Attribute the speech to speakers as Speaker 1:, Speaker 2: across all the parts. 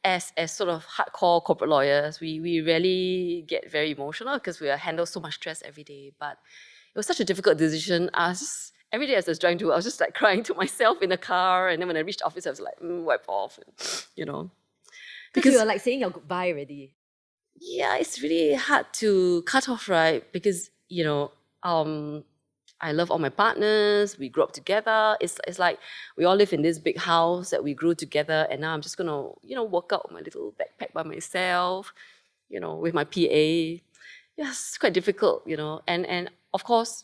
Speaker 1: as sort of hardcore corporate lawyers, we rarely get very emotional because we handle so much stress every day. But it was such a difficult decision. Every day as I was driving to, I was just like crying to myself in the car, and then when I reached the office, I was like, wipe off, you know.
Speaker 2: Because you were like saying your goodbye already.
Speaker 1: Yeah, it's really hard to cut off, right? Because I love all my partners. We grew up together. It's like we all live in this big house that we grew together, and now I'm just gonna work out my little backpack by myself, with my PA. Yeah, it's quite difficult, and of course,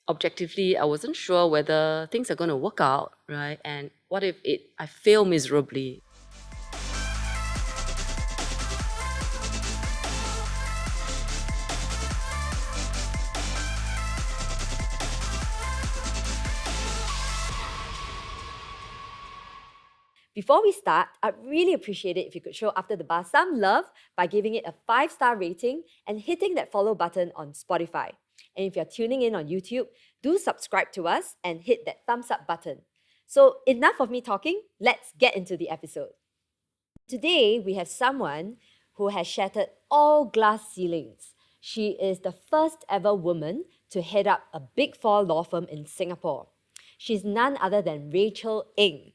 Speaker 1: objectively, I wasn't sure whether things are gonna work out, right? And what if I fail miserably?
Speaker 2: Before we start, I'd really appreciate it if you could show After the Bar some love by giving it a 5-star rating and hitting that follow button on Spotify. And if you're tuning in on YouTube, do subscribe to us and hit that thumbs up button. So enough of me talking, let's get into the episode. Today, we have someone who has shattered all glass ceilings. She is the first ever woman to head up a Big Four law firm in Singapore. She's none other than Rachel Eng.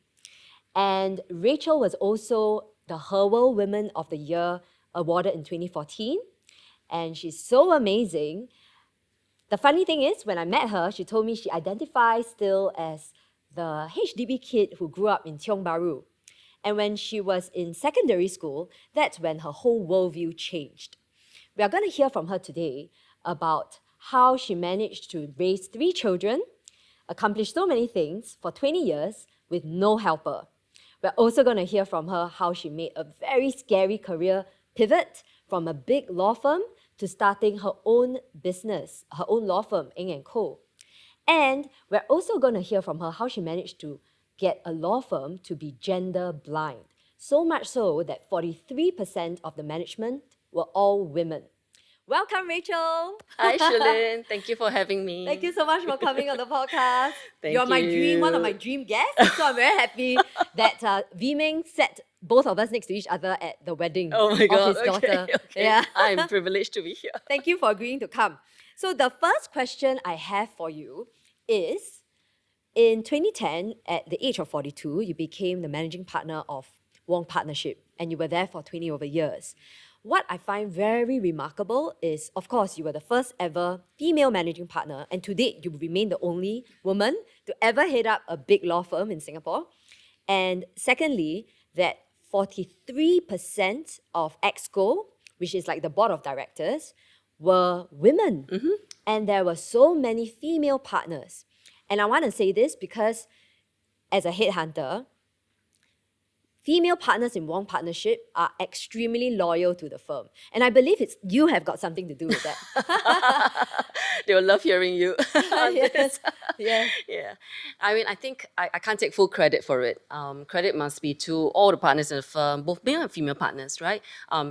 Speaker 2: And Rachel was also the Herwell Women of the Year awarded in 2014. And she's so amazing. The funny thing is, when I met her, she told me she identifies still as the HDB kid who grew up in Tiong Bahru. And when she was in secondary school, that's when her whole worldview changed. We are going to hear from her today about how she managed to raise 3 children, accomplish so many things for 20 years with no helper. We're also going to hear from her how she made a very scary career pivot from a big law firm to starting her own business, her own law firm, Eng Co. And we're also going to hear from her how she managed to get a law firm to be gender blind. So much so that 43% of the management were all women. Welcome, Rachel.
Speaker 1: Hi, Shalin. Thank you for having me.
Speaker 2: Thank you so much for coming on the podcast.
Speaker 1: Thank
Speaker 2: You're my dream, one of my
Speaker 1: you.
Speaker 2: dream guests. So I'm very happy that Viming sat both of us next to each other at the wedding
Speaker 1: Oh my God.
Speaker 2: of his daughter.
Speaker 1: Okay.
Speaker 2: Yeah.
Speaker 1: I'm privileged to be here.
Speaker 2: Thank you for agreeing to come. So the first question I have for you is, in 2010, at the age of 42, you became the managing partner of Wong Partnership, and you were there for 20 over years. What I find very remarkable is, of course, you were the first ever female managing partner, and to date, you remain the only woman to ever head up a big law firm in Singapore. And secondly, that 43% of EXCO, which is like the board of directors, were women. And there were so many female partners. And I want to say this because as a headhunter, female partners in Wong Partnership are extremely loyal to the firm. And I believe you have got something to do with that.
Speaker 1: They will love hearing you on
Speaker 2: Yes.
Speaker 1: this.
Speaker 2: Yeah.
Speaker 1: Yeah. I mean, I think I can't take full credit for it. Credit must be to all the partners in the firm, both male and female partners, right?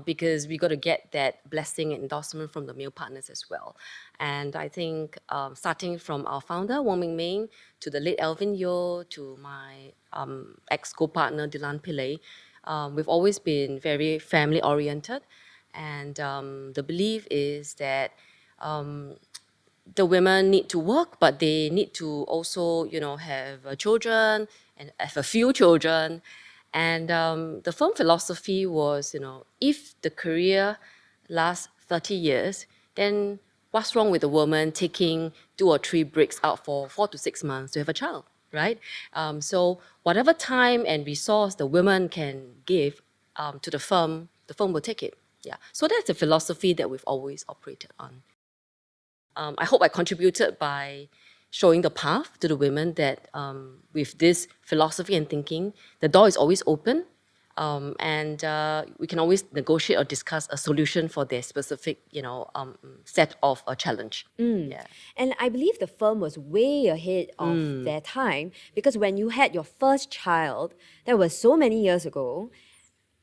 Speaker 1: Because we got to get that blessing and endorsement from the male partners as well. And I think starting from our founder, Wong Ming Ming, to the late Alvin Yeo, to my ex-co-partner, Dilan Pillay, we've always been very family-oriented. And the belief is that the women need to work, but they need to also, have children and have a few children. And the firm philosophy was, if the career lasts 30 years, then what's wrong with a woman taking 2 or 3 breaks out for 4 to 6 months to have a child, right? So whatever time and resource the women can give to the firm will take it. Yeah. So that's the philosophy that we've always operated on. I hope I contributed by showing the path to the women that with this philosophy and thinking, the door is always open, and we can always negotiate or discuss a solution for their specific, set of a challenge. Yeah.
Speaker 2: And I believe the firm was way ahead of their time because when you had your first child, that was so many years ago.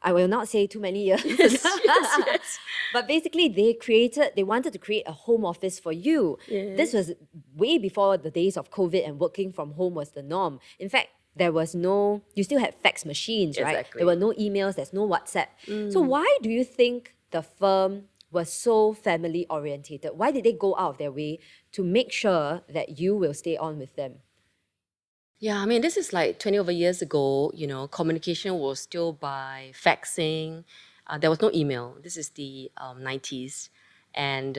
Speaker 2: I will not say too many years.
Speaker 1: Yes.
Speaker 2: But basically, they wanted to create a home office for you.
Speaker 1: Yeah.
Speaker 2: This was way before the days of COVID and working from home was the norm. In fact, there was no, you still had fax machines, right?
Speaker 1: Exactly.
Speaker 2: There were no emails, there's no WhatsApp. So why do you think the firm was so family orientated? Why did they go out of their way to make sure that you will stay on with them?
Speaker 1: Yeah, I mean, this is like 20 over years ago, communication was still by faxing. There was no email. This is the 90s. And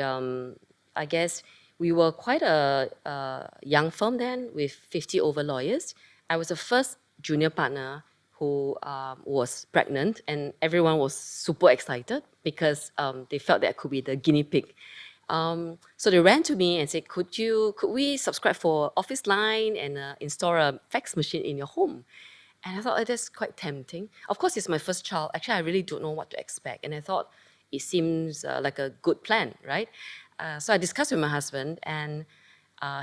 Speaker 1: I guess we were quite a young firm then with 50 over lawyers. I was the first junior partner who was pregnant, and everyone was super excited because they felt that I could be the guinea pig. So they ran to me and said, could we subscribe for Office Line and install a fax machine in your home? And I thought, that's quite tempting. Of course, it's my first child. Actually, I really don't know what to expect. And I thought it seems like a good plan, right? So I discussed with my husband, and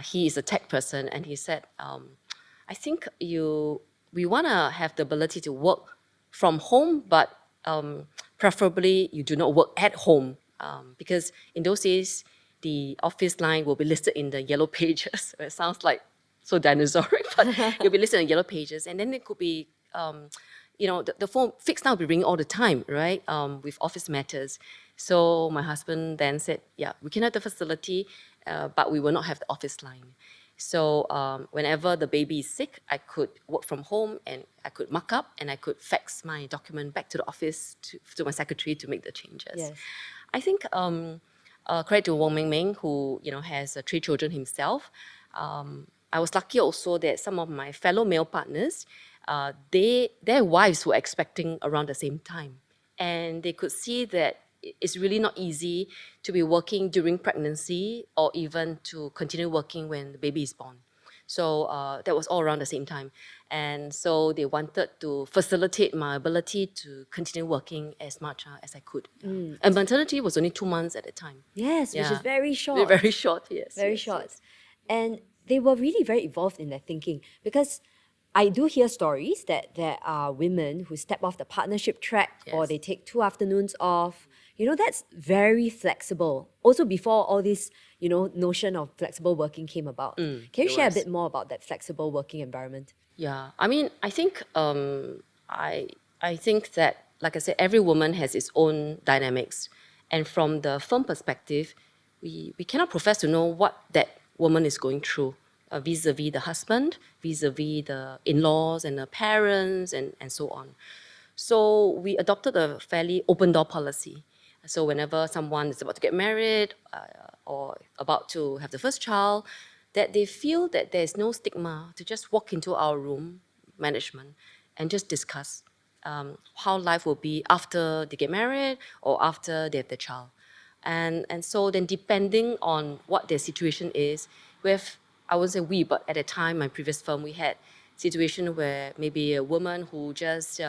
Speaker 1: he is a tech person, and he said, I think we want to have the ability to work from home, but preferably you do not work at home, because in those days the Office Line will be listed in the yellow pages. It sounds like so dinosauric, but you'll be listed in yellow pages, and then it could be. The phone fixed now will be ringing all the time, right? With office matters. So my husband then said, yeah, we can have the facility, but we will not have the Office Line. So whenever the baby is sick, I could work from home and I could mark up and I could fax my document back to the office to my secretary to make the changes.
Speaker 2: Yes.
Speaker 1: I think credit to Wong Meng Meng, who has 3 children himself. I was lucky also that some of my fellow male partners, their wives were expecting around the same time, and they could see that it's really not easy to be working during pregnancy or even to continue working when the baby is born. So that was all around the same time. And so they wanted to facilitate my ability to continue working as much as I could. And maternity was only 2 months at a time.
Speaker 2: Yes, which
Speaker 1: Yeah.
Speaker 2: is very short.
Speaker 1: Very short, yes.
Speaker 2: Very
Speaker 1: yes,
Speaker 2: short.
Speaker 1: yes.
Speaker 2: And they were really very evolved in their thinking, because I do hear stories that there are women who step off the partnership track, or
Speaker 1: Yes.
Speaker 2: they take 2 afternoons off. That's very flexible. Also, before all this, notion of flexible working came about. Can you
Speaker 1: it
Speaker 2: share a
Speaker 1: was.
Speaker 2: bit more about that flexible working environment?
Speaker 1: Yeah, I mean, I think I think that, like I said, every woman has its own dynamics, and from the firm perspective, we cannot profess to know what that woman is going through, vis-a-vis the husband, vis-a-vis the in-laws and the parents, and so on. So we adopted a fairly open door policy. So whenever someone is about to get married or about to have the first child, that they feel that there's no stigma to just walk into our room, management, and just discuss how life will be after they get married or after they have the child. And so then depending on what their situation is, we have, I won't say we, but at the time, my previous firm, we had situation where maybe a woman who just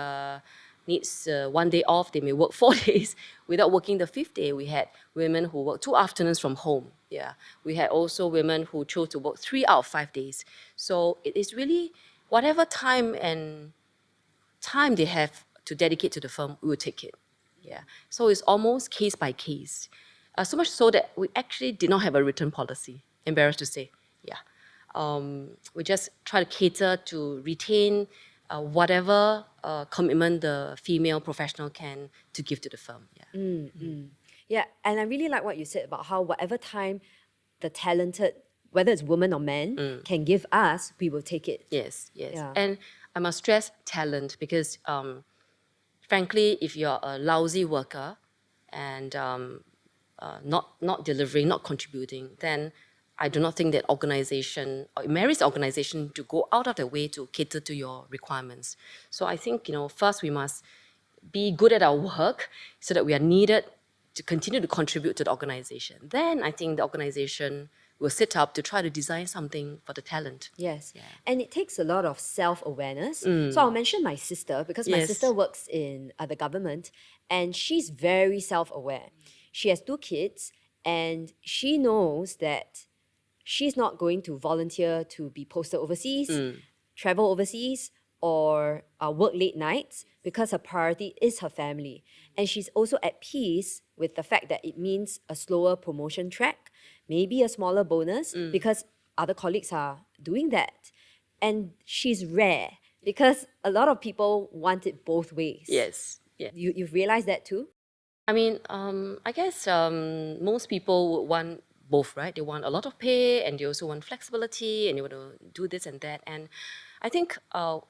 Speaker 1: needs 1 day off, they may work 4 days without working the 5th day. We had women who work 2 afternoons from home. Yeah, we had also women who chose to work 3 out of 5 days. So it is really whatever time they have to dedicate to the firm, we will take it. Yeah. So it's almost case by case. So much so that we actually did not have a written policy, embarrassed to say. Yeah. We just try to cater to retain whatever commitment the female professional can to give to the firm. Yeah.
Speaker 2: Yeah, and I really like what you said about how whatever time the talented, whether it's woman or man, can give us, we will take it.
Speaker 1: Yes, yes.
Speaker 2: Yeah.
Speaker 1: And I must stress talent because, frankly, if you're a lousy worker and not delivering, not contributing, then I do not think that organization, or it merits the organization to go out of their way to cater to your requirements. So I think, first we must be good at our work so that we are needed to continue to contribute to the organization. Then I think the organization will sit up to try to design something for the talent.
Speaker 2: Yes. And it takes a lot of self-awareness. So I'll mention my sister, because my
Speaker 1: Yes.
Speaker 2: sister works in the government, and she's very self-aware. She has 2 kids, and she knows that she's not going to volunteer to be posted overseas, travel overseas, or work late nights, because her priority is her family. And she's also at peace with the fact that it means a slower promotion track, maybe a smaller bonus, because other colleagues are doing that. And she's rare. Because a lot of people want it both ways.
Speaker 1: Yes. Yeah.
Speaker 2: You've realized that too?
Speaker 1: I mean, I guess most people would want both, right? They want a lot of pay and they also want flexibility and they want to do this and that. And I think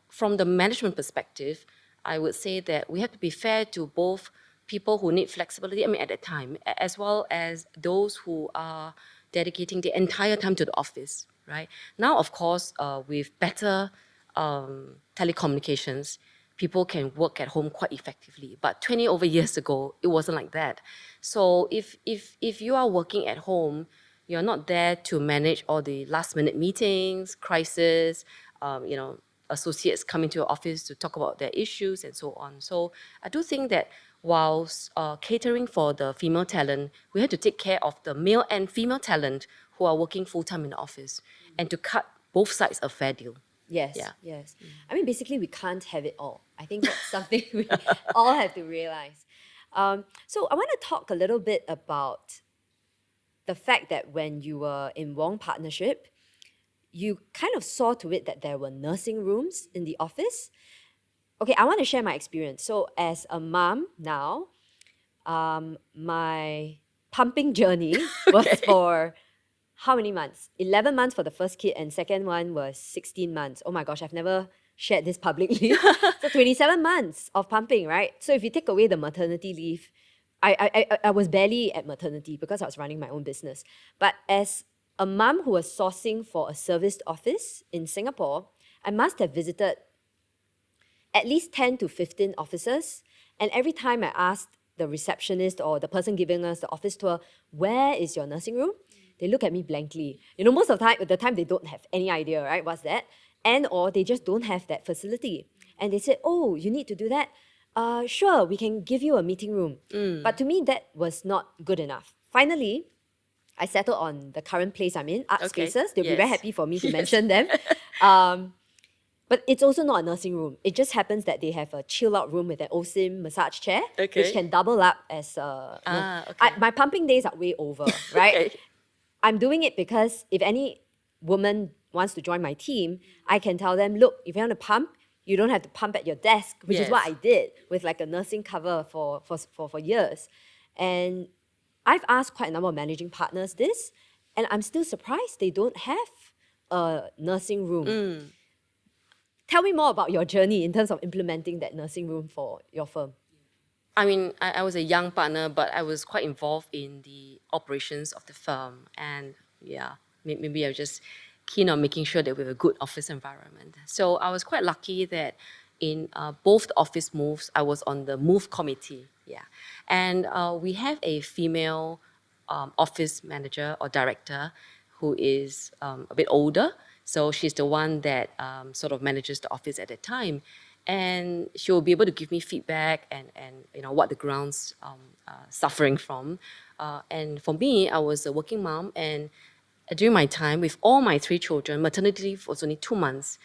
Speaker 1: from the management perspective, I would say that we have to be fair to both people who need flexibility, I mean, at that time, as well as those who are dedicating the entire time to the office, right? Now, of course, with better telecommunications, people can work at home quite effectively. But 20 over years ago, it wasn't like that. So if you are working at home, you're not there to manage all the last minute meetings, crisis, associates coming to your office to talk about their issues and so on. So I do think that whilst catering for the female talent, we have to take care of the male and female talent who are working full time in the office and to cut both sides a fair deal.
Speaker 2: Yes,
Speaker 1: Yeah.
Speaker 2: yes. I mean, basically, we can't have it all. I think that's something we all have to realize. So I want to talk a little bit about the fact that when you were in Wong partnership, you kind of saw to it that there were nursing rooms in the office. Okay, I want to share my experience. So as a mom now, my pumping journey was for how many months? 11 months for the first kid, and second one was 16 months. Oh my gosh, I've never shared this publicly. So 27 months of pumping, right? So if you take away the maternity leave, I was barely at maternity because I was running my own business. But as a mom who was sourcing for a serviced office in Singapore, I must have visited at least 10 to 15 offices. And every time I asked the receptionist or the person giving us the office tour, where is your nursing room? They look at me blankly. You know, most of the time they don't have any idea, right? What's that? And or they just don't have that facility. And they said, oh, you need to do that? Sure, we can give you a meeting room. But to me, that was not good enough. Finally, I settled on the current place I'm in, Art
Speaker 1: Okay.
Speaker 2: Spaces. They'll be very
Speaker 1: Yes.
Speaker 2: happy for me to
Speaker 1: Yes.
Speaker 2: mention them. But it's also not a nursing room. It just happens that they have a chill out room with an OSIM massage chair,
Speaker 1: Okay.
Speaker 2: which can double up as a.
Speaker 1: Okay.
Speaker 2: My pumping days are way over, right?
Speaker 1: Okay.
Speaker 2: I'm doing it because if any woman wants to join my team, I can tell them, look, if you want to pump, you don't have to pump at your desk, which is what
Speaker 1: Yes.
Speaker 2: I did with like a nursing cover for years. And I've asked quite a number of managing partners this, and I'm still surprised they don't have a nursing room. Tell me more about your journey in terms of implementing that nursing room for your firm.
Speaker 1: I mean, I was a young partner, but I was quite involved in the operations of the firm. And yeah, maybe I was just keen on making sure that we have a good office environment. So I was quite lucky that in both the office moves, I was on the move committee. Yeah. And we have a female office manager or director who is a bit older. So she's the one that sort of manages the office at that time. And she'll be able to give me feedback and what the ground's suffering from. And for me, I was a working mom, and during my time with all my 3 children, maternity leave was only 2 months.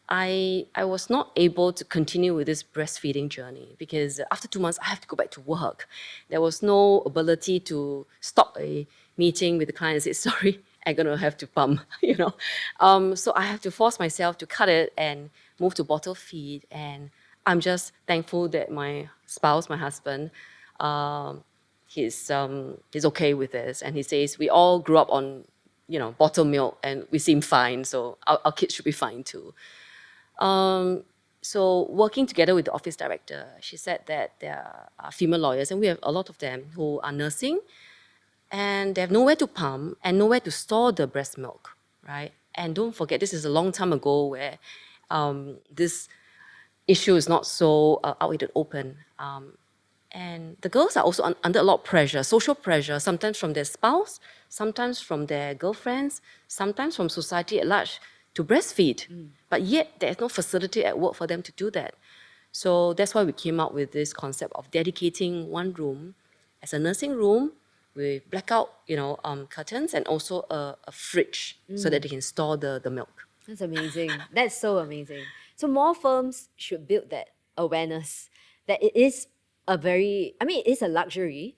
Speaker 1: I was not able to continue with this breastfeeding journey because after 2 months, I have to go back to work. There was no ability to stop a meeting with the client and say, sorry, I'm going to have to pump, So I have to force myself to cut it and move to bottle feed. And I'm just thankful that my spouse, my husband, he's okay with this. And he says, we all grew up on, bottle milk and we seem fine. So our kids should be fine too. So working together with the office director, she said that there are female lawyers, and we have a lot of them who are nursing, and they have nowhere to pump and nowhere to store the breast milk, right? And don't forget, this is a long time ago where this issue is not so out in the open. And the girls are also under a lot of pressure, social pressure, sometimes from their spouse, sometimes from their girlfriends, sometimes from society at large to breastfeed. But yet there's no facility at work for them to do that. So that's why we came up with this concept of dedicating one room as a nursing room with blackout, curtains and also a fridge so that they can store the milk.
Speaker 2: That's amazing. That's so amazing. So more firms should build that awareness that it is it is a luxury.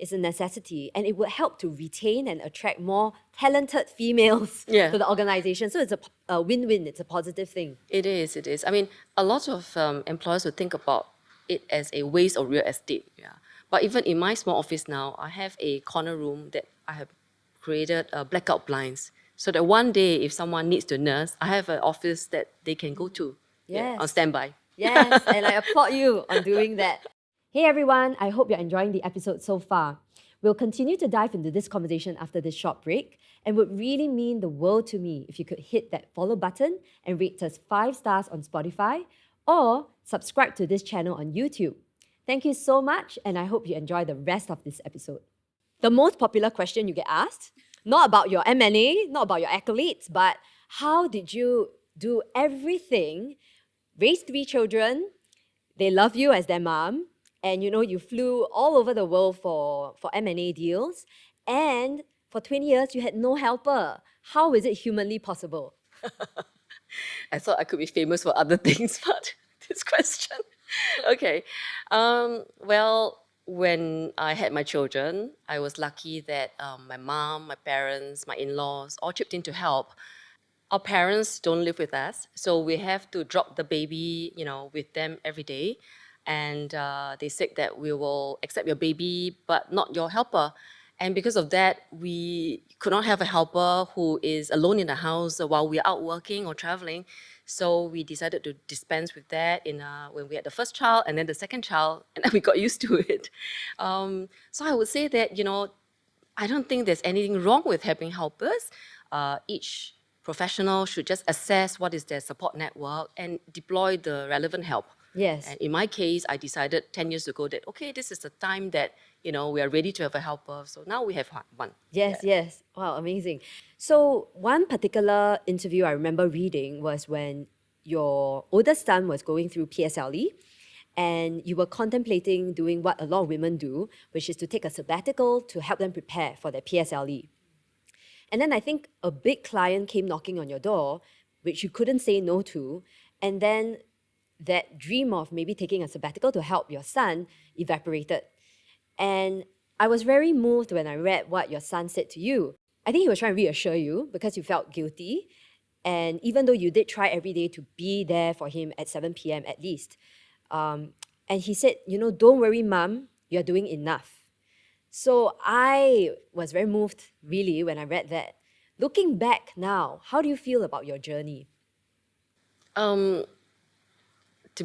Speaker 2: is a necessity, and it would help to retain and attract more talented females
Speaker 1: Yeah.
Speaker 2: to the organization. So it's a win-win, it's a positive thing.
Speaker 1: It is, it is. I mean, a lot of employers would think about it as a waste of real estate. Yeah. But even in my small office now, I have a corner room that I have created blackout blinds so that one day if someone needs to nurse, I have an office that they can go to on
Speaker 2: Yes.
Speaker 1: standby.
Speaker 2: Yes, and I applaud you on doing that. Hey everyone, I hope you're enjoying the episode so far. We'll continue to dive into this conversation after this short break, and would really mean the world to me if you could hit that follow button and rate us 5 stars on Spotify or subscribe to this channel on YouTube. Thank you so much, and I hope you enjoy the rest of this episode. The most popular question you get asked, not about your M&A, not about your accolades, but how did you do everything, raise 3 children, they love you as their mom, and you flew all over the world for M&A deals, and for 20 years you had no helper. How is it humanly possible?
Speaker 1: I thought I could be famous for other things, but this question. Okay. Well, when I had my children, I was lucky that my mom, my parents, my in-laws all chipped in to help. Our parents don't live with us, so we have to drop the baby, with them every day. And they said that we will accept your baby, but not your helper. And because of that, we could not have a helper who is alone in the house while we're out working or traveling. So we decided to dispense with that when we had the first child and then the second child, and then we got used to it. So I would say that, I don't think there's anything wrong with having helpers. Each professional should just assess what is their support network and deploy the relevant help.
Speaker 2: Yes.
Speaker 1: And in my case, I decided 10 years ago that, okay, this is the time that, we are ready to have a helper. So now we have one.
Speaker 2: Yes. Wow, amazing. So one particular interview I remember reading was when your oldest son was going through PSLE, and you were contemplating doing what a lot of women do, which is to take a sabbatical to help them prepare for their PSLE. And then I think a big client came knocking on your door, which you couldn't say no to, and then that dream of maybe taking a sabbatical to help your son evaporated. And I was very moved when I read what your son said to you. I think he was trying to reassure you because you felt guilty. And even though you did try every day to be there for him at 7 p.m. at least, and he said, don't worry, mom, you're doing enough. So I was very moved, really, when I read that. Looking back now, how do you feel about your journey?
Speaker 1: To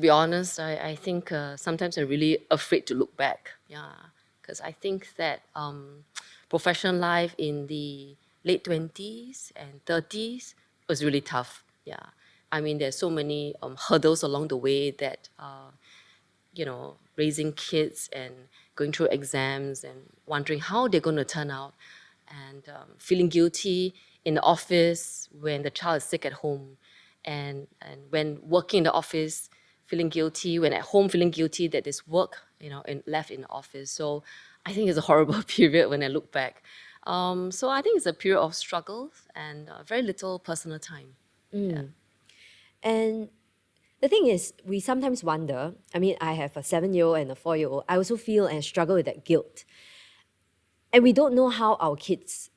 Speaker 1: be honest, I think sometimes I'm really afraid to look back. Yeah, because I think that professional life in the late 20s and 30s was really tough. Yeah, I mean, there's so many hurdles along the way that, raising kids and going through exams and wondering how they're going to turn out, and feeling guilty in the office when the child is sick at home, and when working in the office, feeling guilty, when at home feeling guilty that there's work, left in the office. So I think it's a horrible period when I look back. So I think it's a period of struggles and very little personal time.
Speaker 2: And the thing is, we sometimes wonder, I mean, I have a 7-year-old and a 4-year-old. I also feel and struggle with that guilt. And we don't know how our kids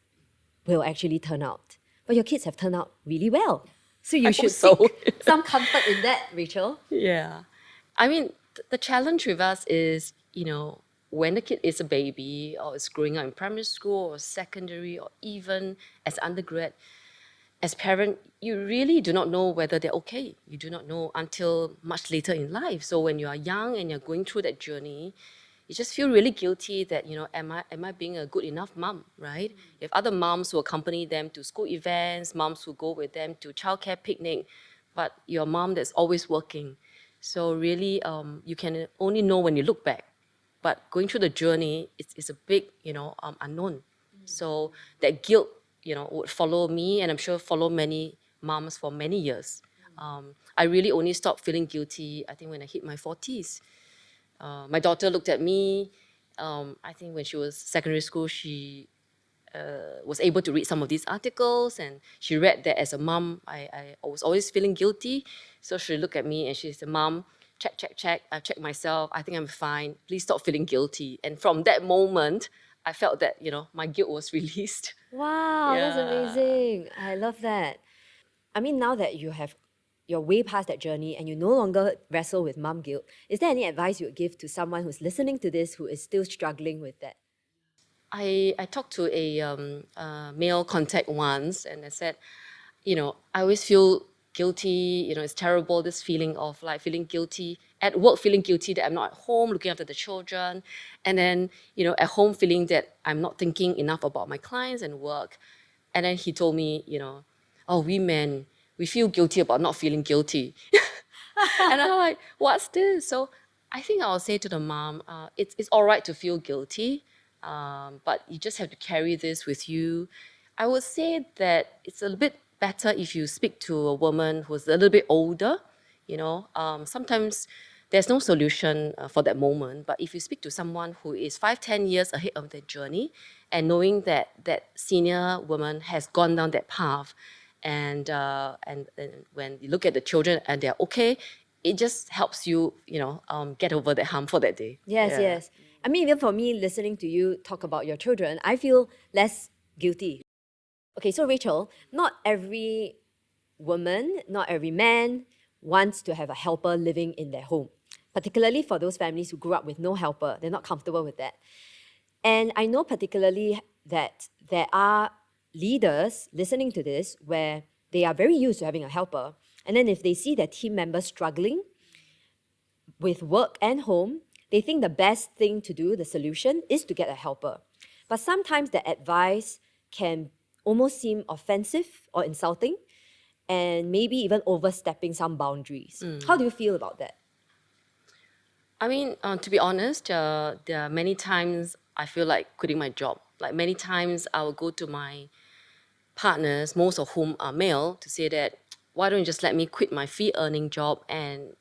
Speaker 2: will actually turn out. But your kids have turned out really well. So you should seek some comfort in that, Rachel.
Speaker 1: Yeah. I mean, the challenge with us is, when the kid is a baby or is growing up in primary school or secondary or even as undergrad, as parent, you really do not know whether they're okay. You do not know until much later in life. So when you are young and you're going through that journey, you just feel really guilty that, am I being a good enough mom, right? You have other moms who accompany them to school events, moms who go with them to childcare picnic, but you're a mom that's always working. So really, you can only know when you look back. But going through the journey, it's a big, unknown. So that guilt, would follow me, and I'm sure follow many moms for many years. I really only stopped feeling guilty, I think, when I hit my 40s. My daughter looked at me. I think when she was secondary school, she was able to read some of these articles, and she read that as a mom, I was always feeling guilty. So she looked at me and she said, "Mom, check. I've checked myself. I think I'm fine. Please stop feeling guilty." And from that moment, I felt that, my guilt was released.
Speaker 2: Wow, that's
Speaker 1: Yeah.
Speaker 2: amazing. I love that. I mean, now that you're way past that journey and you no longer wrestle with mum guilt, is there any advice you would give to someone who's listening to this who is still struggling with that?
Speaker 1: I talked to a male contact once, and I said, I always feel guilty. It's terrible, this feeling of like feeling guilty at work, feeling guilty that I'm not at home looking after the children. And then, at home feeling that I'm not thinking enough about my clients and work. And then he told me, oh, we men, we feel guilty about not feeling guilty. And I'm like, what's this? So I think I'll say to the mom, it's all right to feel guilty, but you just have to carry this with you. I would say that it's a little bit better if you speak to a woman who's a little bit older. Sometimes there's no solution for that moment, but if you speak to someone who is 5, 10 years ahead of their journey, and knowing that that senior woman has gone down that path, and when you look at the children and they're okay, it just helps you, get over that hump for that day.
Speaker 2: Yes,
Speaker 1: Yeah.
Speaker 2: yes. I mean, even for me, listening to you talk about your children, I feel less guilty. Okay, so Rachel, not every woman, not every man wants to have a helper living in their home, particularly for those families who grew up with no helper. They're not comfortable with that. And I know particularly that there are leaders listening to this where they are very used to having a helper. And then if they see their team members struggling with work and home, they think the best thing to do, the solution, is to get a helper. But sometimes the advice can almost seem offensive or insulting and maybe even overstepping some boundaries. How do you feel about that?
Speaker 1: I mean, to be honest, there are many times I feel like quitting my job. Like many times I will go to my partners, most of whom are male, to say that, why don't you just let me quit my fee earning job and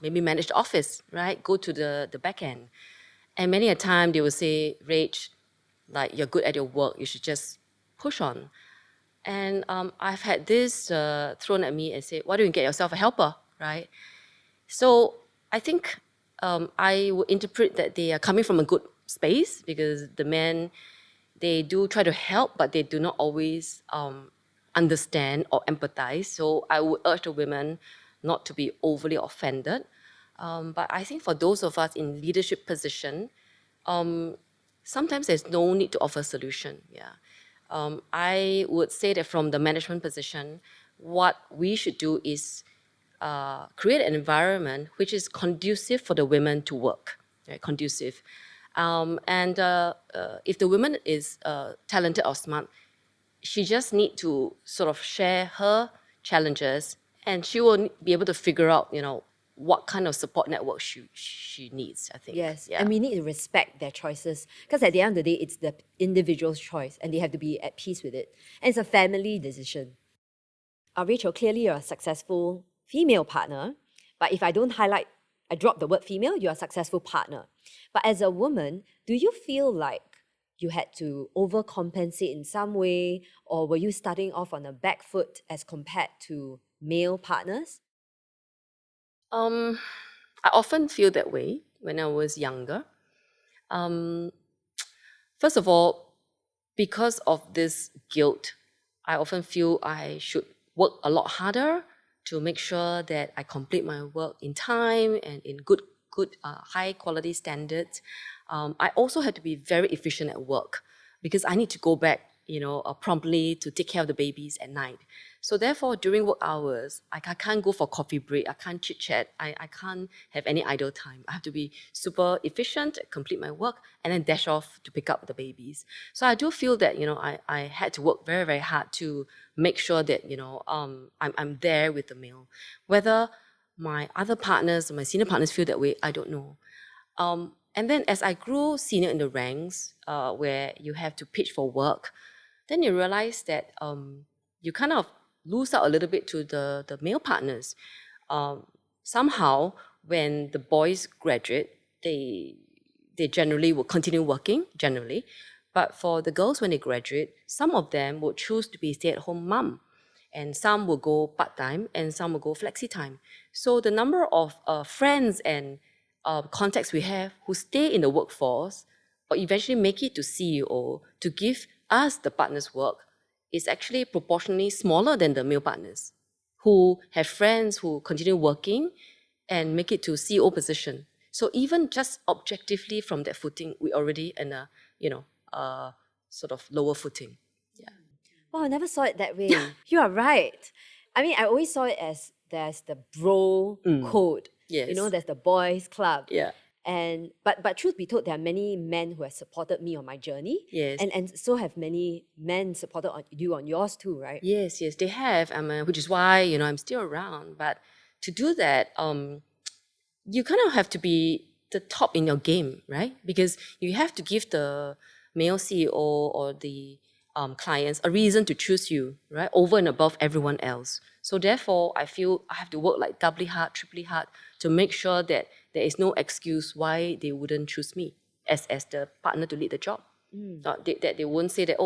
Speaker 1: maybe manage the office, right? Go to the back end. And many a time they will say, Rach, like you're good at your work, you should just push on. And I've had this thrown at me and say, why don't you get yourself a helper, right? So I think I would interpret that they are coming from a good space, because the men, they do try to help, but they do not always understand or empathize. So I would urge the women not to be overly offended. But I think for those of us in leadership position, sometimes there's no need to offer solution. Yeah. I would say that from the management position, what we should do is create an environment which is conducive for the women to work, right? Conducive. And if the woman is talented or smart, she just need to sort of share her challenges, and she will be able to figure out, what kind of support network she needs, I think.
Speaker 2: Yes,
Speaker 1: Yeah.
Speaker 2: and we need to respect their choices because at the end of the day, it's the individual's choice and they have to be at peace with it. And it's a family decision. Rachel, clearly you're a successful female partner, but if I don't highlight, I drop the word female, you're a successful partner. But as a woman, do you feel like you had to overcompensate in some way, or were you starting off on a back foot as compared to male partners?
Speaker 1: Um, I often feel that way when I was younger. Um, First of all, because of this guilt, I often feel I should work a lot harder to make sure that I complete my work in time and in good, high quality standards. I also had to be very efficient at work, because I need to go back, promptly to take care of the babies at night. So therefore, during work hours, I can't go for coffee break. I can't chit chat. I can't have any idle time. I have to be super efficient, complete my work, and then dash off to pick up the babies. So I do feel that, I had to work very, very hard to make sure that, I'm there with the meal. Whether my other partners or my senior partners feel that way, I don't know. And then as I grew senior in the ranks, where you have to pitch for work, then you realize that you kind of lose out a little bit to the male partners. Somehow, when the boys graduate, they generally will continue working, generally. But for the girls, when they graduate, some of them would choose to be stay-at-home mom, and some will go part-time, and some will go flexi-time. So the number of friends and contacts we have who stay in the workforce or eventually make it to CEO to give us the partners work is actually proportionally smaller than the male partners who have friends who continue working and make it to CEO position. So even just objectively from that footing, we already in a, sort of lower footing. Yeah.
Speaker 2: Wow, I never saw it that way. You are right. I mean, I always saw it as there's the bro code.
Speaker 1: Yes.
Speaker 2: There's the boys club.
Speaker 1: Yeah.
Speaker 2: And but truth be told, there are many men who have supported me on my journey.
Speaker 1: Yes.
Speaker 2: And so have many men supported you on yours too, right?
Speaker 1: Yes, they have. Which is why, I'm still around. But to do that, you kind of have to be the top in your game, right? Because you have to give the male CEO or the clients a reason to choose you, right? Over and above everyone else. So therefore, I feel I have to work like doubly hard, triply hard to make sure that there is no excuse why they wouldn't choose me as the partner to lead the job. That they won't say that,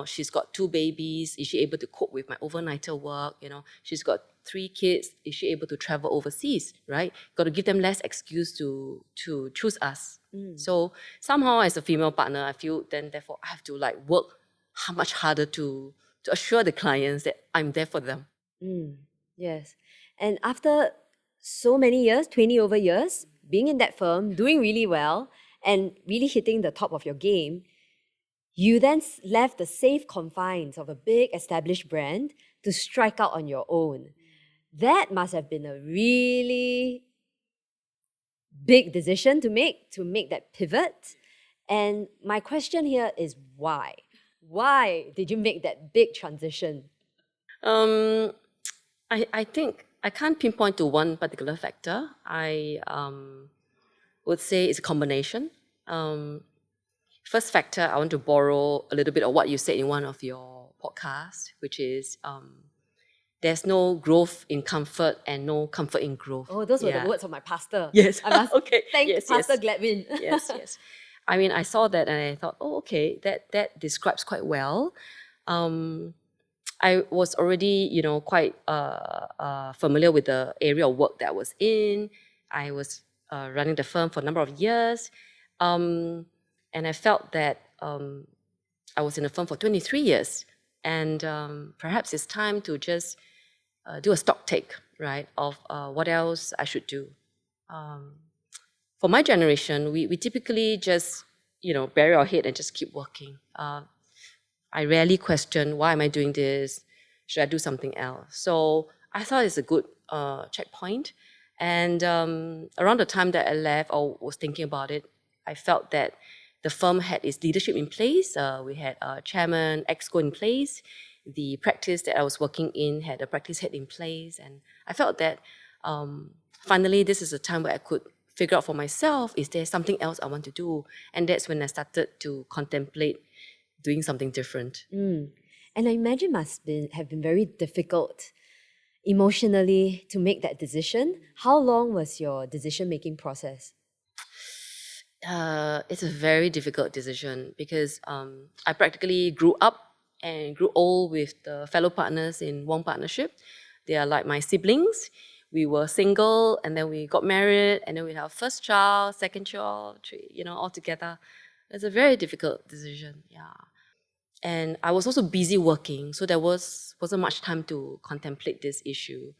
Speaker 1: she's got 2 babies, is she able to cope with my overnighter work? She's got 3 kids, is she able to travel overseas, right? Got to give them less excuse to choose us. So somehow as a female partner, I feel then therefore I have to work much harder to assure the clients that I'm there for them.
Speaker 2: Yes. And after so many years, 20 over years, being in that firm, doing really well, and really hitting the top of your game, you then left the safe confines of a big established brand to strike out on your own. That must have been a really big decision to make that pivot. And my question here is why? Why did you make that big transition?
Speaker 1: I think I can't pinpoint to one particular factor. I would say it's a combination. First factor, I want to borrow a little bit of what you said in one of your podcasts, which is there's no growth in comfort and no comfort in growth.
Speaker 2: Oh, those were the words of my pastor.
Speaker 1: Yes.
Speaker 2: I must
Speaker 1: Okay.
Speaker 2: thank
Speaker 1: Yes,
Speaker 2: Pastor
Speaker 1: yes.
Speaker 2: Gladwin.
Speaker 1: Yes. I mean, I saw that and I thought, okay, that describes quite well. I was already, quite familiar with the area of work that I was in. I was running the firm for a number of years. And I felt that I was in the firm for 23 years. And perhaps it's time to just do a stock take, right, of what else I should do. For my generation, we typically just, bury our head and just keep working. I rarely question, why am I doing this? Should I do something else? So I thought it's a good checkpoint. And around the time that I left or was thinking about it, I felt that the firm had its leadership in place. We had a chairman, exco in place. The practice that I was working in had a practice head in place. And I felt that finally this is a time where I could figure out for myself, is there something else I want to do? And that's when I started to contemplate doing something different.
Speaker 2: And I imagine have been very difficult emotionally to make that decision. How long was your decision-making process?
Speaker 1: It's a very difficult decision because I practically grew up and grew old with the fellow partners in one partnership. They are like my siblings. We were single and then we got married and then we had our first child, second child, all together. It's a very difficult decision, yeah. And I was also busy working, so there wasn't much time to contemplate this issue.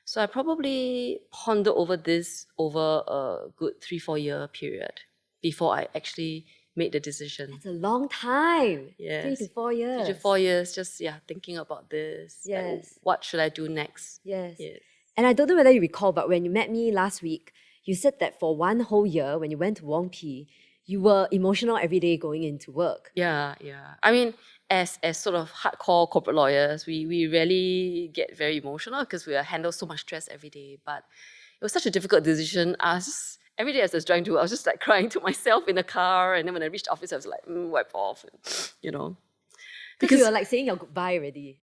Speaker 1: So I probably pondered over this over a good 3-4 year period before I actually made the decision.
Speaker 2: That's a long time.
Speaker 1: Yes.
Speaker 2: 3 to 4 years.
Speaker 1: 3 to 4 years, just thinking about this.
Speaker 2: Yes.
Speaker 1: What should I do next?
Speaker 2: Yes.
Speaker 1: Yes.
Speaker 2: And I don't know whether you recall, but when you met me last week, you said that for one whole year, when you went to Wong Pi, you were emotional every day going into work.
Speaker 1: Yeah. I mean, as sort of hardcore corporate lawyers, we rarely get very emotional because we handle so much stress every day. But it was such a difficult decision. Every day as I was driving to work, I was just like crying to myself in the car. And then when I reached the office, I was like, wipe off,
Speaker 2: Because you were like saying your goodbye already.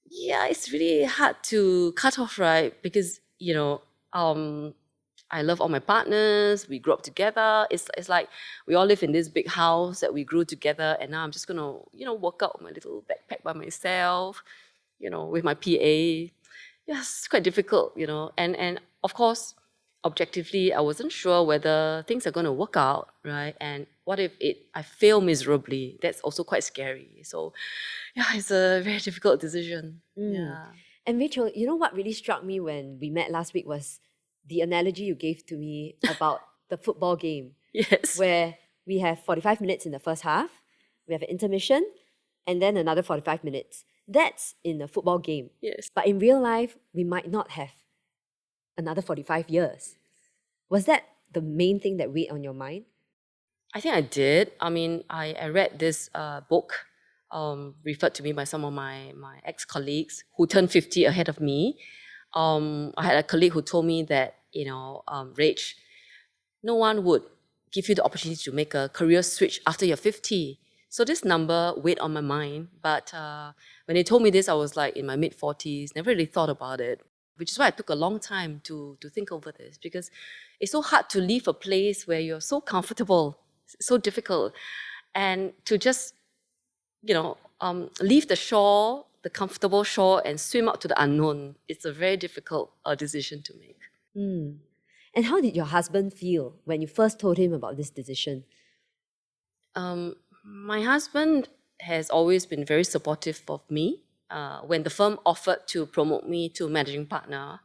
Speaker 1: Yeah, it's really hard to cut off, right? Because, I love all my partners. We grew up together. It's like we all live in this big house that we grew together. And now I'm just going to, work out my little backpack by myself, with my PA. Yeah, it's quite difficult, And of course, objectively, I wasn't sure whether things are going to work out, right? And what if I fail miserably? That's also quite scary. So, yeah, it's a very difficult decision. Yeah.
Speaker 2: And Rachel, you know what really struck me when we met last week was the analogy you gave to me about the football game,
Speaker 1: Yes.
Speaker 2: where we have 45 minutes in the first half, we have an intermission, and then another 45 minutes. That's in a football game.
Speaker 1: Yes.
Speaker 2: But in real life, we might not have another 45 years. Was that the main thing that weighed on your mind?
Speaker 1: I think I did. I mean, I read this book referred to me by some of my ex-colleagues who turned 50 ahead of me. I had a colleague who told me that, Rach, no one would give you the opportunity to make a career switch after you're 50. So this number weighed on my mind. But when they told me this, I was like in my mid-40s, never really thought about it, which is why it took a long time to think over this, because it's so hard to leave a place where you're so comfortable, so difficult, and to just, leave the shore, the comfortable shore, and swim out to the unknown. It's a very difficult decision to make.
Speaker 2: And how did your husband feel when you first told him about this decision?
Speaker 1: My husband has always been very supportive of me. When the firm offered to promote me to managing partner,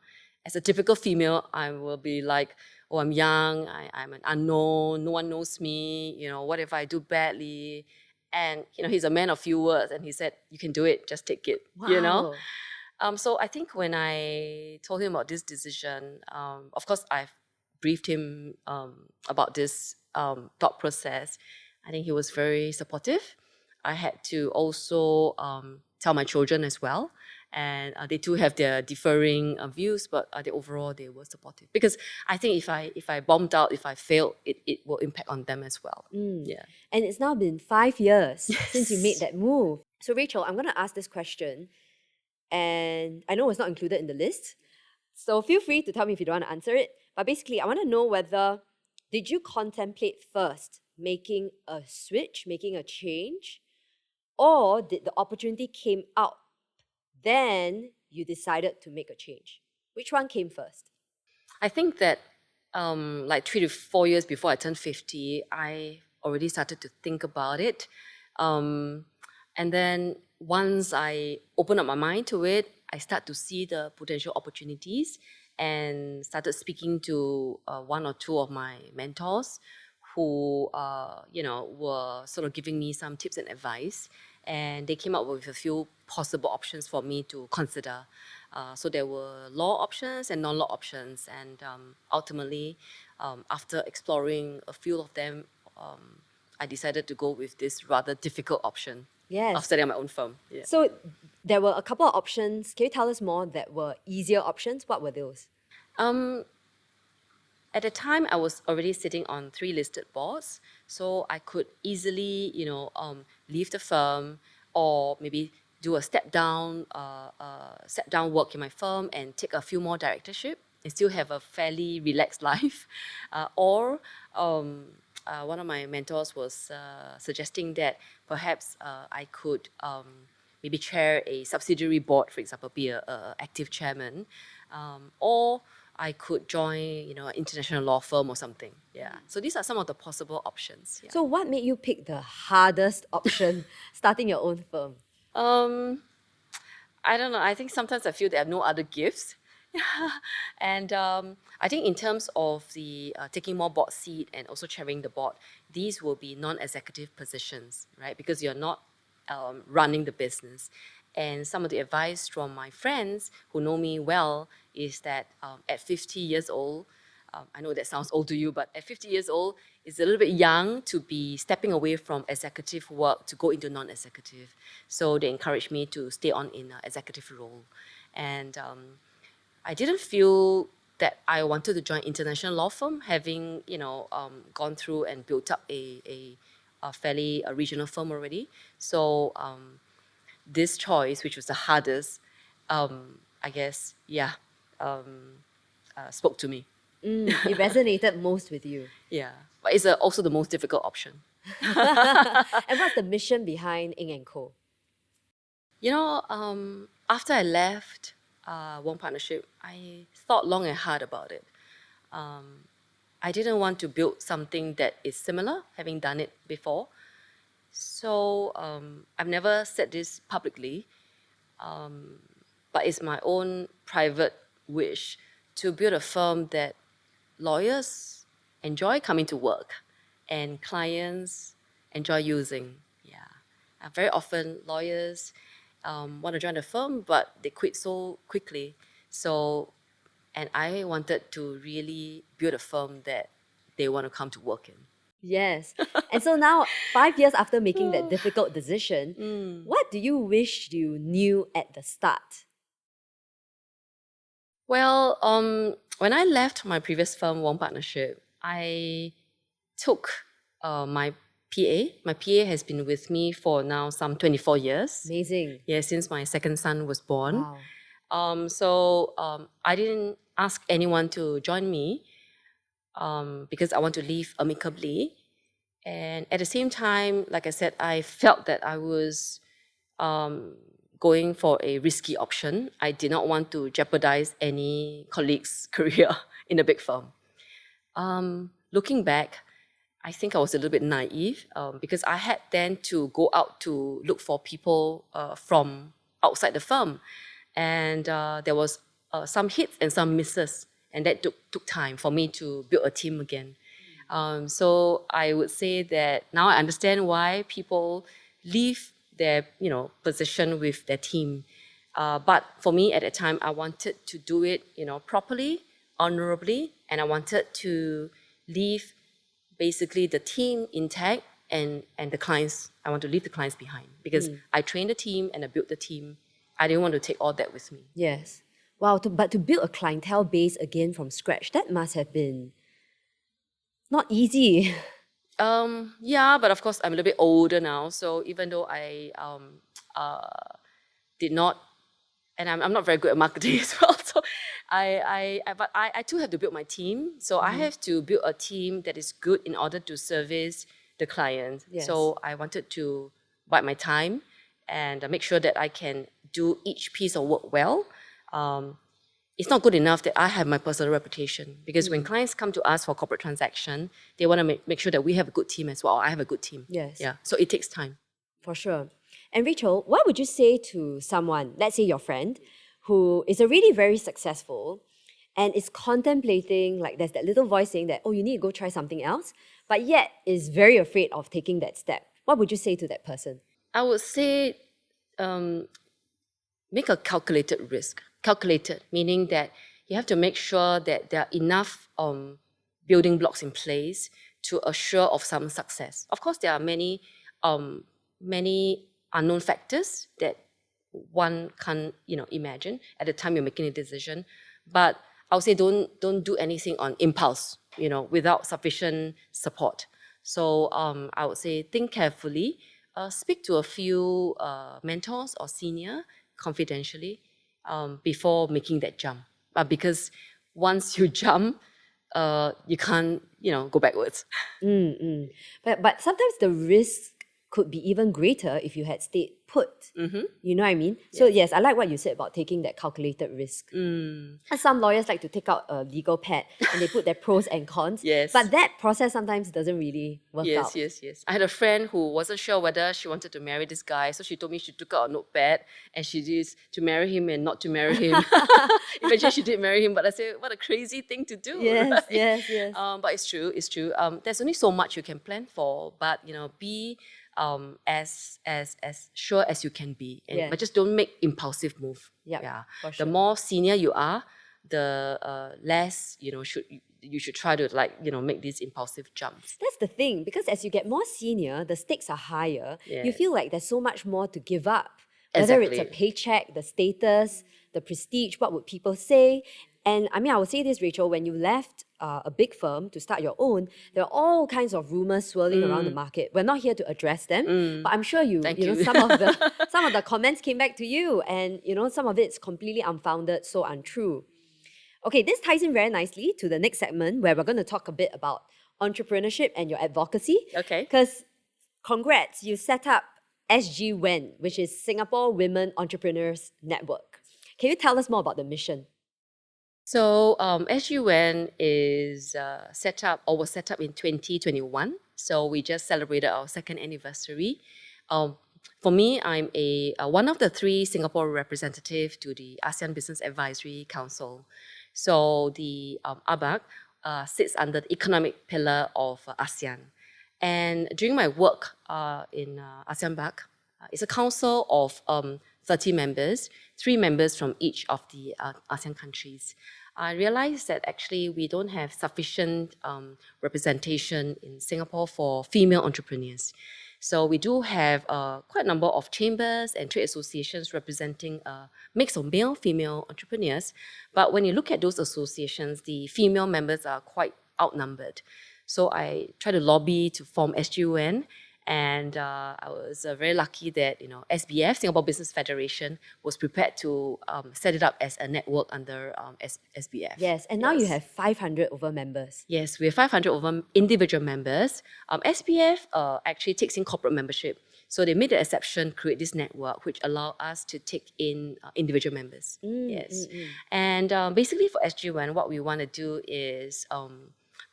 Speaker 1: as a typical female, I will be like, oh, I'm young, I'm an unknown, no one knows me, what if I do badly? And, he's a man of few words, and he said, you can do it, just take it,
Speaker 2: Wow.
Speaker 1: So I think when I told him about this decision, of course, I've briefed him about this thought process. I think he was very supportive. I had to also tell my children as well. And they too have their differing views, but overall they were supportive. Because I think if I bombed out, if I failed, it will impact on them as well. Yeah.
Speaker 2: And it's now been 5 years since you made
Speaker 1: Yes.
Speaker 2: that move. So, Rachel, I'm going to ask this question, and I know it's not included in the list. So, feel free to tell me if you don't want to answer it. But basically, I want to know whether did you contemplate first making a switch, making a change, or did the opportunity came out, then you decided to make a change? Which one came first?
Speaker 1: I think that like 3 to 4 years before I turned 50, I already started to think about it. And then once I opened up my mind to it, I start to see the potential opportunities and started speaking to one or two of my mentors who, were sort of giving me some tips and advice. And they came up with a few possible options for me to consider. So there were law options and non-law options. And ultimately, after exploring a few of them, I decided to go with this rather difficult option
Speaker 2: Yes.
Speaker 1: of setting up my own firm. Yeah.
Speaker 2: So, there were a couple of options. Can you tell us more that were easier options? What were those?
Speaker 1: At the time, I was already sitting on 3 listed boards, so I could easily, leave the firm or maybe do a step down work in my firm and take a few more directorship and still have a fairly relaxed life. Or one of my mentors was suggesting that perhaps I could maybe chair a subsidiary board, for example, be a active chairman, or I could join, an international law firm or something. Yeah. So these are some of the possible options. Yeah.
Speaker 2: So, what made you pick the hardest option, starting your own firm?
Speaker 1: I don't know. I think sometimes I feel that I have no other gifts. And I think in terms of the taking more board seat and also chairing the board, these will be non-executive positions, right? Because you're not running the business. And some of the advice from my friends who know me well is that at 50 years old, I know that sounds old to you, but at 50 years old, it's a little bit young to be stepping away from executive work to go into non-executive. So they encouraged me to stay on in an executive role. And I didn't feel that I wanted to join international law firm, having gone through and built up a fairly regional firm already. So this choice, which was the hardest, I guess, spoke to me.
Speaker 2: It resonated most with you.
Speaker 1: Yeah, but it's also the most difficult option.
Speaker 2: And what's the mission behind Eng Co?
Speaker 1: After I left One Partnership, I thought long and hard about it. I didn't want to build something that is similar, having done it before. So I've never said this publicly, but it's my own private wish to build a firm that lawyers enjoy coming to work and clients enjoy using. Yeah. Very often lawyers want to join the firm, but they quit so quickly. So, and I wanted to really build a firm that they want to come to work in.
Speaker 2: Yes. And so now, 5 years after making that difficult decision, what do you wish you knew at the start?
Speaker 1: Well, when I left my previous firm, One Partnership, I took my PA. My PA has been with me for now some 24 years.
Speaker 2: Amazing.
Speaker 1: Yeah, since my second son was born.
Speaker 2: Wow.
Speaker 1: So I didn't ask anyone to join me because I want to leave amicably. And at the same time, like I said, I felt that I was going for a risky option. I did not want to jeopardize any colleague's career in a big firm. Looking back, I think I was a little bit naive because I had then to go out to look for people from outside the firm. And there was some hits and some misses. And that took time for me to build a team again. So I would say that now I understand why people leave their position with their team. But for me at that time, I wanted to do it properly, honorably, and I wanted to leave basically the team intact and the clients. I want to leave the clients behind because I trained the team and I built the team. I didn't want to take all that with me.
Speaker 2: Yes. Wow, but to build a clientele base again from scratch, that must have been not easy.
Speaker 1: Yeah, but of course I'm a little bit older now. So even though I did not, and I'm not very good at marketing as well. So but I too have to build my team. So I have to build a team that is good in order to service the client.
Speaker 2: Yes.
Speaker 1: So I wanted to bide my time and make sure that I can do each piece of work well. It's not good enough that I have my personal reputation because when clients come to us for corporate transaction, they want to make sure that we have a good team as well. I have a good team.
Speaker 2: Yes.
Speaker 1: Yeah. So it takes time.
Speaker 2: For sure. And Rachel, what would you say to someone, let's say your friend, who is already very successful and is contemplating, like there's that little voice saying that, oh, you need to go try something else, but yet is very afraid of taking that step? What would you say to that person?
Speaker 1: I would say make a calculated risk. Calculated, meaning that you have to make sure that there are enough building blocks in place to assure of some success. Of course, there are many unknown factors that one can't imagine at the time you're making a decision. But I would say don't do anything on impulse, without sufficient support. So I would say think carefully, speak to a few mentors or senior confidentially before making that jump. Because once you jump, you can't go backwards.
Speaker 2: But sometimes the risk could be even greater if you had stayed put. You know what I mean? So yes, I like what you said about taking that calculated risk. And some lawyers like to take out a legal pad and they put their pros and cons.
Speaker 1: Yes.
Speaker 2: But that process sometimes doesn't really work out.
Speaker 1: Yes. I had a friend who wasn't sure whether she wanted to marry this guy, so she told me she took out a notepad and she did to marry him and not to marry him. Eventually she did marry him, but I said, what a crazy thing to do.
Speaker 2: Yes,
Speaker 1: right?
Speaker 2: yes.
Speaker 1: But it's true. There's only so much you can plan for, but be as sure as you can be, but just don't make impulsive move.
Speaker 2: Yep,
Speaker 1: Yeah,
Speaker 2: for sure.
Speaker 1: the more senior you are, the less you should try to make these impulsive jumps.
Speaker 2: That's the thing, because as you get more senior, the stakes are higher. You
Speaker 1: Yes.
Speaker 2: feel like there's so much more to give up. Whether it's a
Speaker 1: Exactly.
Speaker 2: paycheck, the status, the prestige, what would people say? And I mean, I would say this, Rachel, when you left a big firm to start your own, there are all kinds of rumors swirling around the market. We're not here to address them, but I'm sure
Speaker 1: Thank
Speaker 2: you know,
Speaker 1: you.
Speaker 2: some of the comments came back to you, and some of it's completely unfounded, so untrue. Okay, this ties in very nicely to the next segment where we're going to talk a bit about entrepreneurship and your advocacy.
Speaker 1: Okay.
Speaker 2: Because congrats, you set up SG-WEN, which is Singapore Women Entrepreneurs Network. Can you tell us more about the mission?
Speaker 1: So SG-WEN is set up or was set up in 2021. So we just celebrated our second anniversary. For me, I'm one of the 3 Singapore representatives to the ASEAN Business Advisory Council. So the ABAC sits under the economic pillar of ASEAN. And during my work in ASEAN BAC, it's a council of 30 members, 3 members from each of the ASEAN countries. I realized that actually we don't have sufficient representation in Singapore for female entrepreneurs. So we do have quite a number of chambers and trade associations representing a mix of male, female entrepreneurs. But when you look at those associations, the female members are quite outnumbered. So I tried to lobby to form SG-WEN, and I was very lucky that SBF, Singapore Business Federation, was prepared to set it up as a network under SBF.
Speaker 2: Yes, and now you have 500 over members.
Speaker 1: Yes, we have 500 over individual members. SBF actually takes in corporate membership. So they made the exception, create this network, which allow us to take in individual members. And basically for SG-WEN, what we want to do is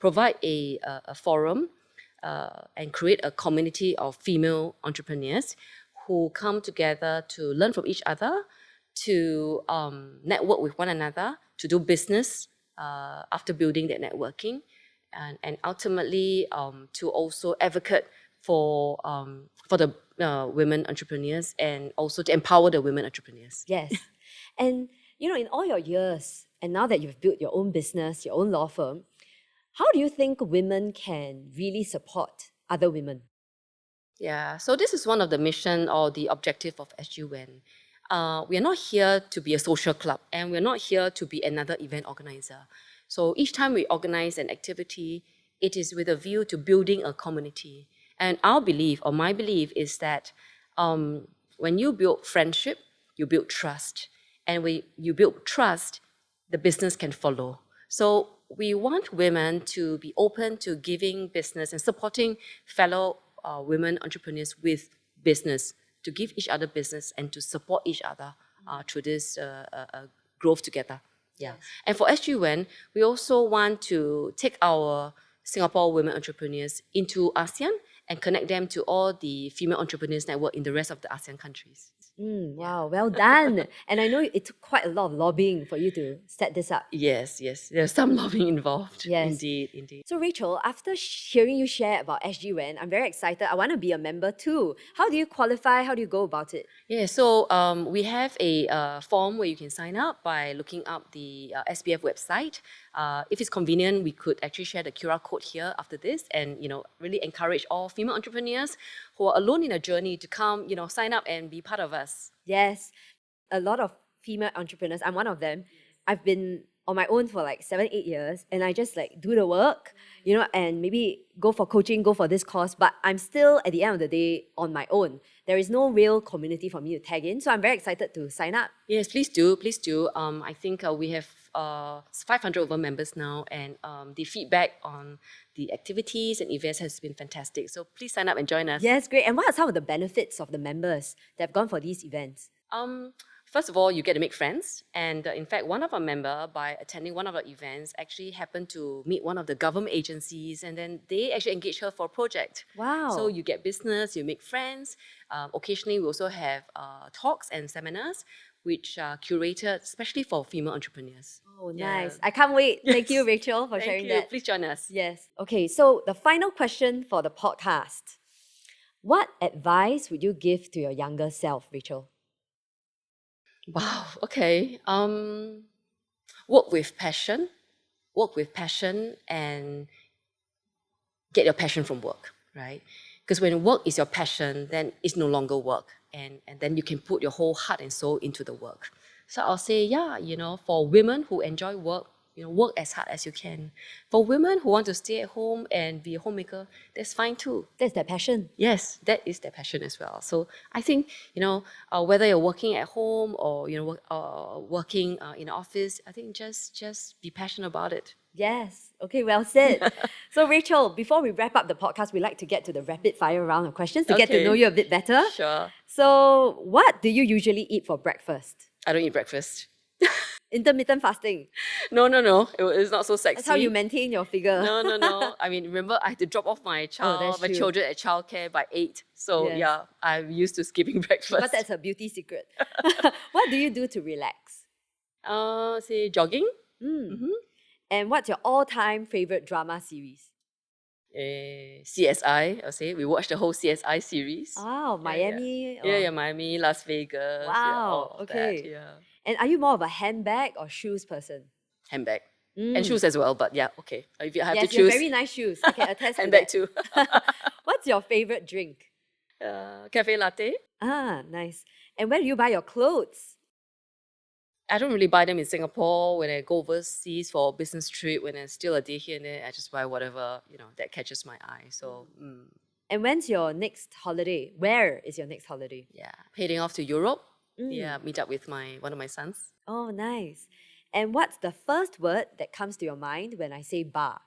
Speaker 1: provide a forum and create a community of female entrepreneurs who come together to learn from each other, to network with one another, to do business after building that networking, and ultimately to also advocate for the women entrepreneurs and also to empower the women entrepreneurs.
Speaker 2: Yes. And in all your years, and now that you've built your own business, your own law firm, how do you think women can really support other women?
Speaker 1: Yeah, so this is one of the mission or the objective of SG-WEN. We are not here to be a social club, and we're not here to be another event organizer. So each time we organize an activity, it is with a view to building a community. And our belief, or my belief, is that when you build friendship, you build trust. And when you build trust, the business can follow. So we want women to be open to giving business and supporting fellow women entrepreneurs with business, to give each other business and to support each other through this growth together. Yeah. And for SG-WEN, we also want to take our Singapore women entrepreneurs into ASEAN and connect them to all the female entrepreneurs network in the rest of the ASEAN countries.
Speaker 2: Wow, well done. And I know it took quite a lot of lobbying for you to set this up.
Speaker 1: Yes, there's some lobbying involved.
Speaker 2: Yes.
Speaker 1: Indeed.
Speaker 2: So Rachel, after hearing you share about SG-WEN, I'm very excited. I want to be a member too. How do you qualify? How do you go about it?
Speaker 1: Yeah, so we have a form where you can sign up by looking up the SBF website. If it's convenient, we could actually share the QR code here after this, and really encourage all female entrepreneurs who are alone in a journey to come, sign up and be part of us.
Speaker 2: Yes, a lot of female entrepreneurs. I'm one of them. I've been on my own for like 7-8 years, and I just do the work, and maybe go for coaching, go for this course, but I'm still at the end of the day on my own. There is no real community for me to tag in, so I'm very excited to sign up.
Speaker 1: Yes, please do. I think we have 500 over members now, and the feedback on the activities and events has been fantastic. So please sign up and join us.
Speaker 2: Yes, great. And what are some of the benefits of the members that have gone for these events?
Speaker 1: First of all, you get to make friends. And in fact, one of our members, by attending one of our events, actually happened to meet one of the government agencies, and then they actually engaged her for a project.
Speaker 2: Wow.
Speaker 1: So you get business, you make friends. Occasionally, we also have talks and seminars, which are curated especially for female entrepreneurs.
Speaker 2: Oh, nice. I can't wait. Yes. Thank you, Rachel, for sharing that.
Speaker 1: Please join us.
Speaker 2: Yes. Okay, so the final question for the podcast. What advice would you give to your younger self, Rachel?
Speaker 1: Wow, okay. Work with passion and get your passion from work, right? Because when work is your passion, then it's no longer work. And then you can put your whole heart and soul into the work. So I'll say, for women who enjoy work, work as hard as you can. For women who want to stay at home and be a homemaker, that's fine too.
Speaker 2: That's their passion.
Speaker 1: Yes, that is their passion as well. So I think, whether you're working at home or, working in an office, I think just be passionate about it.
Speaker 2: Yes. Okay, well said. So Rachel, before we wrap up the podcast, we like to get to the rapid fire round of questions to get to know you a bit better.
Speaker 1: Sure.
Speaker 2: So what do you usually eat for breakfast?
Speaker 1: I don't eat breakfast.
Speaker 2: Intermittent fasting.
Speaker 1: No, it's not so sexy.
Speaker 2: That's how you maintain your figure.
Speaker 1: No. I mean, remember, I had to drop off my
Speaker 2: that's
Speaker 1: my
Speaker 2: true.
Speaker 1: children at childcare by 8. So
Speaker 2: Yes.
Speaker 1: yeah, I'm used to skipping breakfast.
Speaker 2: But that's a beauty secret. What do you do to relax?
Speaker 1: Say jogging.
Speaker 2: And what's your all-time favorite drama series?
Speaker 1: CSI, I'll say. We watched the whole CSI series.
Speaker 2: Oh, Miami.
Speaker 1: Yeah, Miami, Las Vegas.
Speaker 2: Wow,
Speaker 1: all of
Speaker 2: okay.
Speaker 1: That, yeah.
Speaker 2: And are you more of a handbag or shoes person?
Speaker 1: Handbag. And shoes as well, but yeah, okay. If you have
Speaker 2: Yes,
Speaker 1: to
Speaker 2: you have
Speaker 1: choose.
Speaker 2: very nice shoes. I can attest to
Speaker 1: Handbag
Speaker 2: that.
Speaker 1: too.
Speaker 2: What's your favorite drink?
Speaker 1: Cafe latte.
Speaker 2: Ah, nice. And where do you buy your clothes?
Speaker 1: I don't really buy them in Singapore. When I go overseas for a business trip, when I still a day here and there, I just buy whatever, that catches my eye. So,
Speaker 2: And when's your next holiday? Where is your next holiday?
Speaker 1: yeah, heading off to Europe. Yeah, meet up with one of my sons.
Speaker 2: Oh, nice. And what's the first word that comes to your mind when I say bar?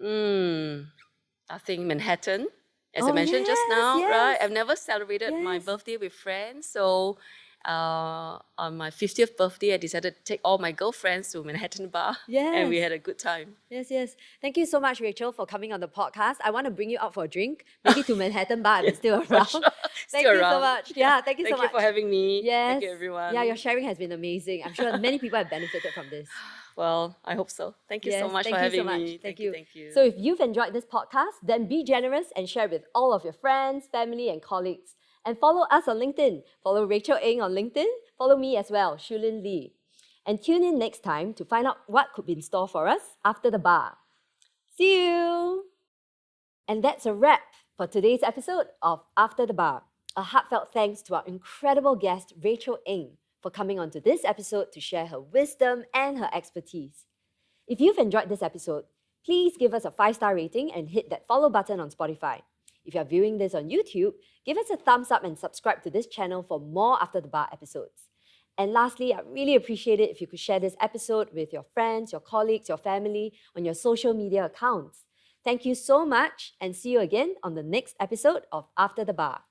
Speaker 1: I think Manhattan, as
Speaker 2: Oh,
Speaker 1: I mentioned just
Speaker 2: yes,
Speaker 1: now,
Speaker 2: yes.
Speaker 1: right? I've never celebrated my
Speaker 2: Yes.
Speaker 1: birthday with friends, so on my 50th birthday, I decided to take all my girlfriends to Manhattan Bar, and we
Speaker 2: Yes.
Speaker 1: had a good time.
Speaker 2: Yes. Thank you so much, Rachel, for coming on the podcast. I want to bring you out for a drink, maybe to Manhattan Bar if it's still around.
Speaker 1: Sure.
Speaker 2: Thank
Speaker 1: Still
Speaker 2: you so
Speaker 1: around.
Speaker 2: much. Yeah, thank you so
Speaker 1: Thank
Speaker 2: much.
Speaker 1: you for having me.
Speaker 2: Yes.
Speaker 1: Thank you, everyone.
Speaker 2: Yeah, your sharing has been amazing. I'm sure many people have benefited from this.
Speaker 1: Well, I hope so. Thank you so
Speaker 2: Yes,
Speaker 1: much
Speaker 2: thank
Speaker 1: for
Speaker 2: you
Speaker 1: having
Speaker 2: so much.
Speaker 1: me.
Speaker 2: Thank you.
Speaker 1: Thank you.
Speaker 2: So if you've enjoyed this podcast, then be generous and share with all of your friends, family, and colleagues. And follow us on LinkedIn. Follow Rachel Eng on LinkedIn. Follow me as well, Shulin Lee. And tune in next time to find out what could be in store for us after the bar. See you! And that's a wrap for today's episode of After the Bar. A heartfelt thanks to our incredible guest, Rachel Eng, for coming onto this episode to share her wisdom and her expertise. If you've enjoyed this episode, please give us a 5-star rating and hit that follow button on Spotify. If you're viewing this on YouTube, give us a thumbs up and subscribe to this channel for more After the Bar episodes. And lastly, I'd really appreciate it if you could share this episode with your friends, your colleagues, your family on your social media accounts. Thank you so much and see you again on the next episode of After the Bar.